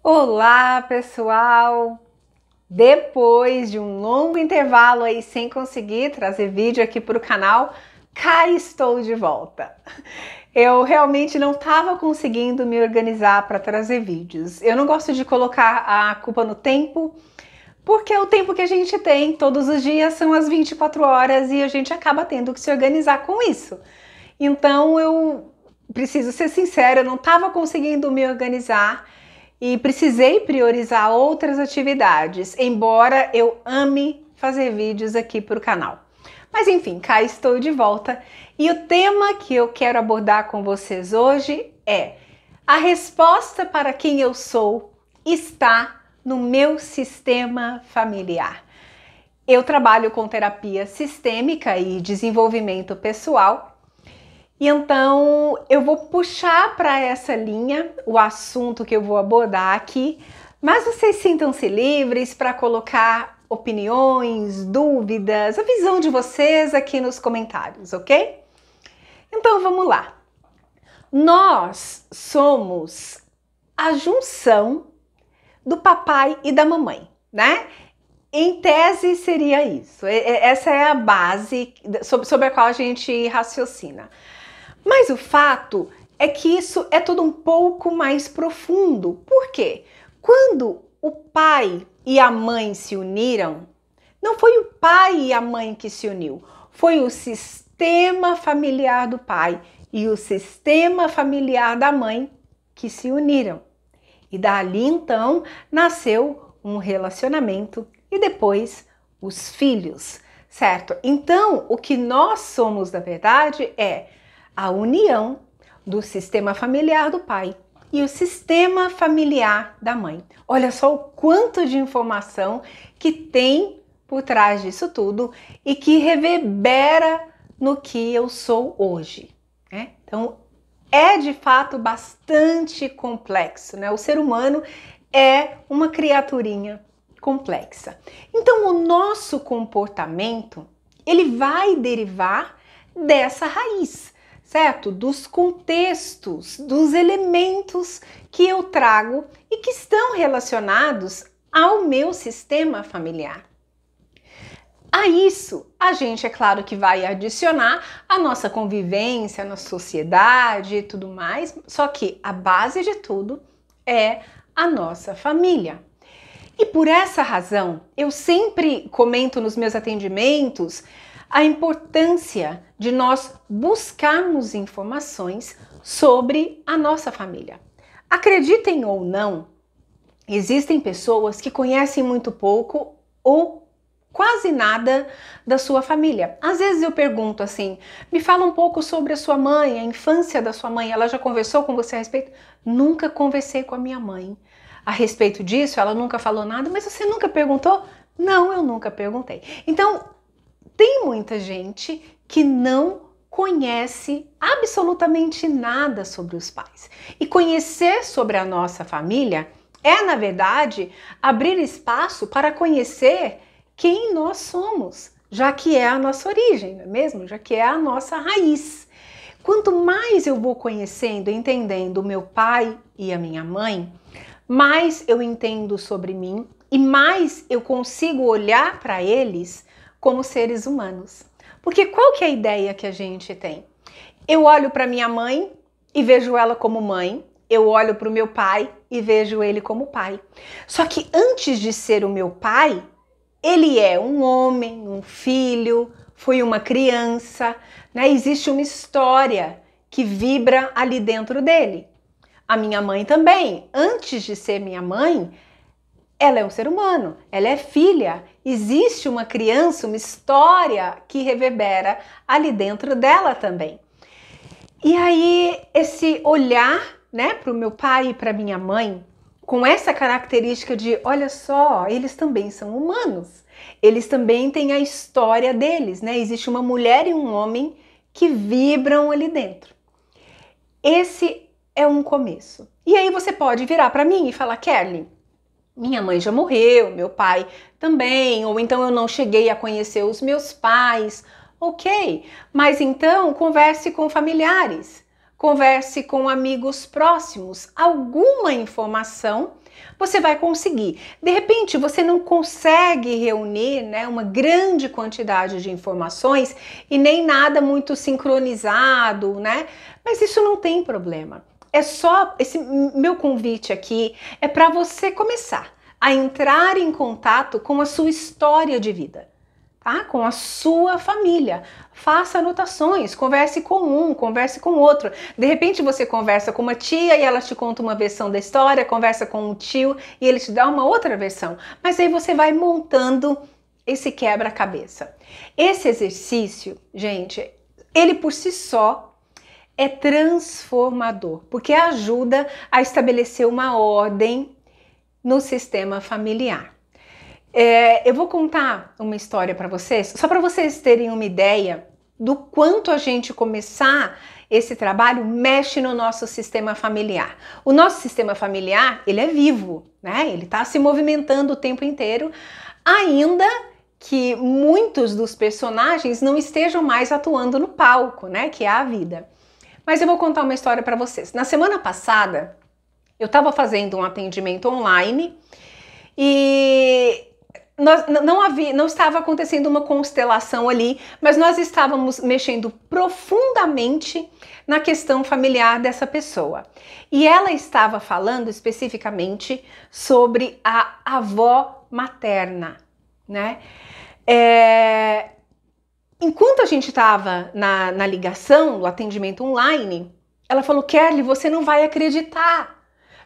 Olá, pessoal! Depois de um longo intervalo aí sem conseguir trazer vídeo aqui para o canal, cá estou de volta. Eu realmente não estava conseguindo me organizar para trazer vídeos. Eu não gosto de colocar a culpa no tempo, porque o tempo que a gente tem todos os dias são as 24 horas e a gente acaba tendo que se organizar com isso. Então eu preciso ser sincera, eu não estava conseguindo me organizar e precisei priorizar outras atividades, embora eu ame fazer vídeos aqui para o canal. Mas enfim, cá estou de volta e o tema que eu quero abordar com vocês hoje é: a resposta para quem eu sou está no meu sistema familiar. Eu trabalho com terapia sistêmica e desenvolvimento pessoal. E então eu vou puxar para essa linha o assunto que eu vou abordar aqui, mas vocês sintam-se livres para colocar opiniões, dúvidas, a visão de vocês aqui nos comentários, ok? Então vamos lá. Nós somos a junção do papai e da mamãe, né? Em tese seria isso. Essa é a base sobre a qual a gente raciocina. Mas o fato é que isso é tudo um pouco mais profundo. Por quê? Quando o pai e a mãe se uniram, não foi o pai e a mãe que se uniu, foi o sistema familiar do pai e o sistema familiar da mãe que se uniram. E dali então nasceu um relacionamento e depois os filhos, certo? Então o que nós somos na verdade é a união do sistema familiar do pai e o sistema familiar da mãe. Olha só o quanto de informação que tem por trás disso tudo e que reverbera no que eu sou hoje, né? Então, é de fato bastante complexo, né? O ser humano é uma criaturinha complexa. Então, o nosso comportamento, ele vai derivar dessa raiz, certo? Dos contextos, dos elementos que eu trago e que estão relacionados ao meu sistema familiar. A isso, a gente, é claro que vai adicionar a nossa convivência na sociedade e tudo mais, só que a base de tudo é a nossa família. E por essa razão, eu sempre comento nos meus atendimentos a importância de nós buscarmos informações sobre a nossa família. Acreditem ou não, existem pessoas que conhecem muito pouco ou quase nada da sua família. Às vezes eu pergunto assim, me fala um pouco sobre a sua mãe, a infância da sua mãe, ela já conversou com você a respeito? Nunca conversei com a minha mãe a respeito disso, ela nunca falou nada, mas você nunca perguntou? Não, eu nunca perguntei. Então, tem muita gente que não conhece absolutamente nada sobre os pais. E conhecer sobre a nossa família é, na verdade, abrir espaço para conhecer quem nós somos, já que é a nossa origem, não é mesmo? Já que é a nossa raiz. Quanto mais eu vou conhecendo, entendendo o meu pai e a minha mãe, mais eu entendo sobre mim e mais eu consigo olhar para eles como seres humanos. Porque qual que é a ideia que a gente tem? Eu olho para minha mãe e vejo ela como mãe, eu olho para o meu pai e vejo ele como pai. Só que antes de ser o meu pai, ele é um homem, um filho, foi uma criança, né? Existe uma história que vibra ali dentro dele. A minha mãe também, antes de ser minha mãe, ela é um ser humano, ela é filha, existe uma criança, uma história que reverbera ali dentro dela também. E aí esse olhar, né, para o meu pai e para minha mãe, com essa característica de, olha só, eles também são humanos, eles também têm a história deles, né? Existe uma mulher e um homem que vibram ali dentro. Esse é um começo. E aí você pode virar para mim e falar, Kerlin, minha mãe já morreu, meu pai também, ou então eu não cheguei a conhecer os meus pais. Ok, mas então converse com familiares, converse com amigos próximos. Alguma informação você vai conseguir. De repente, você não consegue reunir, né, uma grande quantidade de informações e nem nada muito sincronizado, né? Mas isso não tem problema. É só, esse meu convite aqui é para você começar a entrar em contato com a sua história de vida, tá? Com a sua família. Faça anotações, converse com um, converse com outro. De repente você conversa com uma tia e ela te conta uma versão da história, conversa com um tio e ele te dá uma outra versão. Mas aí você vai montando esse quebra-cabeça. Esse exercício, gente, ele por si só é transformador, porque ajuda a estabelecer uma ordem no sistema familiar. Eu vou contar uma história para vocês, só para vocês terem uma ideia do quanto a gente começar esse trabalho mexe no nosso sistema familiar. O nosso sistema familiar, ele é vivo, né? Ele está se movimentando o tempo inteiro, ainda que muitos dos personagens não estejam mais atuando no palco, né? Que é a vida. Mas eu vou contar uma história para vocês. Na semana passada, eu estava fazendo um atendimento online e não estava acontecendo uma constelação ali, mas nós estávamos mexendo profundamente na questão familiar dessa pessoa. E ela estava falando especificamente sobre a avó materna, né? Enquanto a gente estava na ligação, no atendimento online, ela falou: Kerly, você não vai acreditar.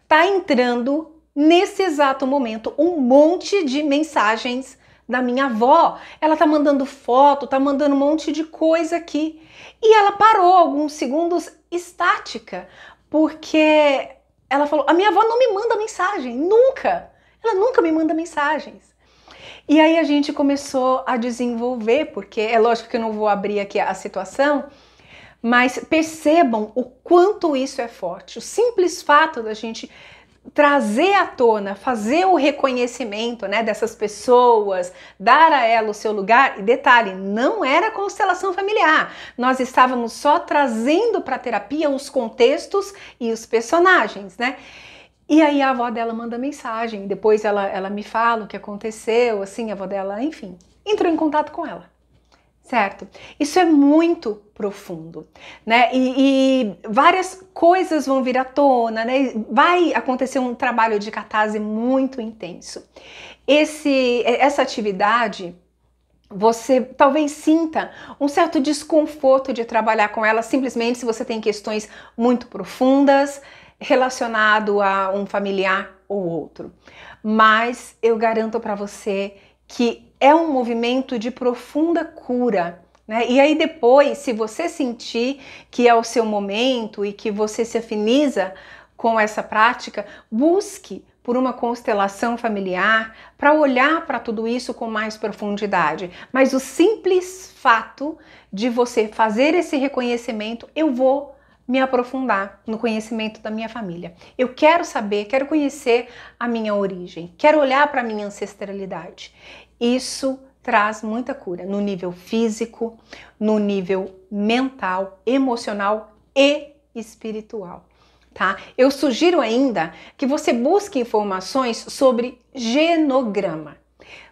Tá entrando nesse exato momento um monte de mensagens da minha avó. Ela tá mandando foto, tá mandando um monte de coisa aqui. E ela parou alguns segundos estática, porque ela falou: a minha avó não me manda mensagem, nunca. Ela nunca me manda mensagens. E aí a gente começou a desenvolver, porque é lógico que eu não vou abrir aqui a situação, mas percebam o quanto isso é forte. O simples fato da gente trazer à tona, fazer o reconhecimento, né, dessas pessoas, dar a ela o seu lugar. E detalhe, não era constelação familiar. Nós estávamos só trazendo para a terapia os contextos e os personagens, né? E aí a avó dela manda mensagem, depois ela me fala o que aconteceu, assim, a avó dela, enfim, entrou em contato com ela, certo? Isso é muito profundo, né? E várias coisas vão vir à tona, né? Vai acontecer um trabalho de catarse muito intenso. Essa atividade, você talvez sinta um certo desconforto de trabalhar com ela, simplesmente se você tem questões muito profundas, relacionado a um familiar ou outro. Mas eu garanto para você que é um movimento de profunda cura, né? E aí depois, se você sentir que é o seu momento e que você se afiniza com essa prática, busque por uma constelação familiar para olhar para tudo isso com mais profundidade. Mas o simples fato de você fazer esse reconhecimento, eu vou me aprofundar no conhecimento da minha família. Eu quero saber, quero conhecer a minha origem, quero olhar para a minha ancestralidade. Isso traz muita cura no nível físico, no nível mental, emocional e espiritual, tá? Eu sugiro ainda que você busque informações sobre genograma.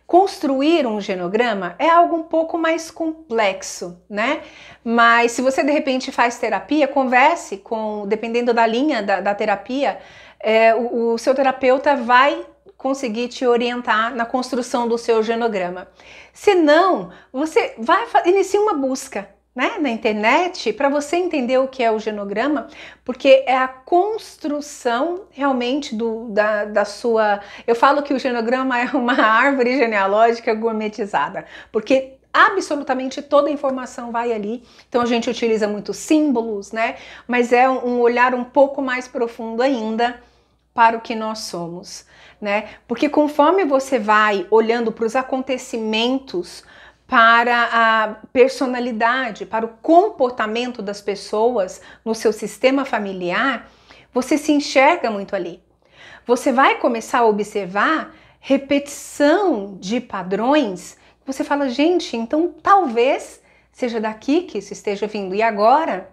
Construir um genograma é algo um pouco mais complexo, né? Mas se você de repente faz terapia, converse com, dependendo da linha da terapia, o seu terapeuta vai conseguir te orientar na construção do seu genograma. Se não, você vai iniciar uma busca, né, na internet para você entender o que é o genograma, porque é a construção realmente da sua... Eu falo que o genograma é uma árvore genealógica gourmetizada, porque absolutamente toda a informação vai ali. Então a gente utiliza muitos símbolos, né, mas é um olhar um pouco mais profundo ainda para o que nós somos, né? Porque conforme você vai olhando para os acontecimentos, para a personalidade, para o comportamento das pessoas no seu sistema familiar, você se enxerga muito ali. Você vai começar a observar repetição de padrões. Você fala, gente, então talvez seja daqui que isso esteja vindo. E agora,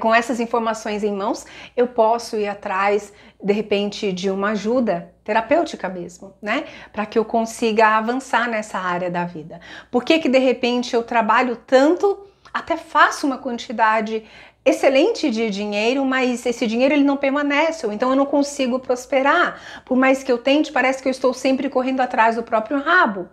com essas informações em mãos, eu posso ir atrás, de repente, de uma ajuda terapêutica mesmo, né? Para que eu consiga avançar nessa área da vida. Por que de repente eu trabalho tanto, até faço uma quantidade excelente de dinheiro, mas esse dinheiro ele não permanece, ou então eu não consigo prosperar. Por mais que eu tente, parece que eu estou sempre correndo atrás do próprio rabo.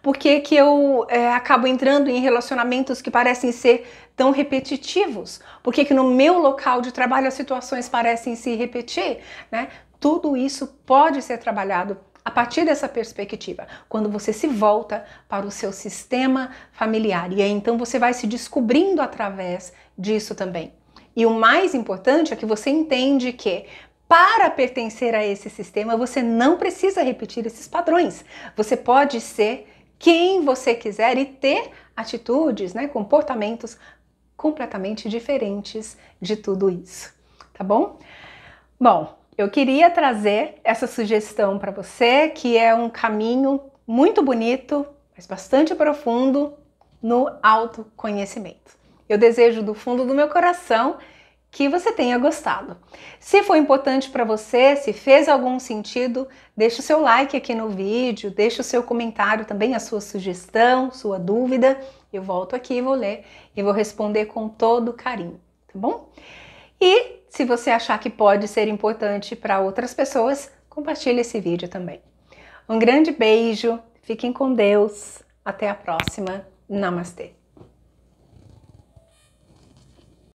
Por que eu acabo entrando em relacionamentos que parecem ser tão repetitivos? Por que no meu local de trabalho as situações parecem se repetir, né? Tudo isso pode ser trabalhado a partir dessa perspectiva, quando você se volta para o seu sistema familiar. E aí então você vai se descobrindo através disso também. E o mais importante é que você entende que para pertencer a esse sistema você não precisa repetir esses padrões. Você pode ser quem você quiser e ter atitudes, né, comportamentos completamente diferentes de tudo isso, tá bom? Bom, eu queria trazer essa sugestão para você, que é um caminho muito bonito, mas bastante profundo no autoconhecimento. Eu desejo do fundo do meu coração que você tenha gostado. Se foi importante para você, se fez algum sentido, deixa o seu like aqui no vídeo, deixa o seu comentário também, a sua sugestão, sua dúvida. Eu volto aqui e vou ler e vou responder com todo carinho, tá bom? E se você achar que pode ser importante para outras pessoas, compartilhe esse vídeo também. Um grande beijo, fiquem com Deus, até a próxima, Namastê!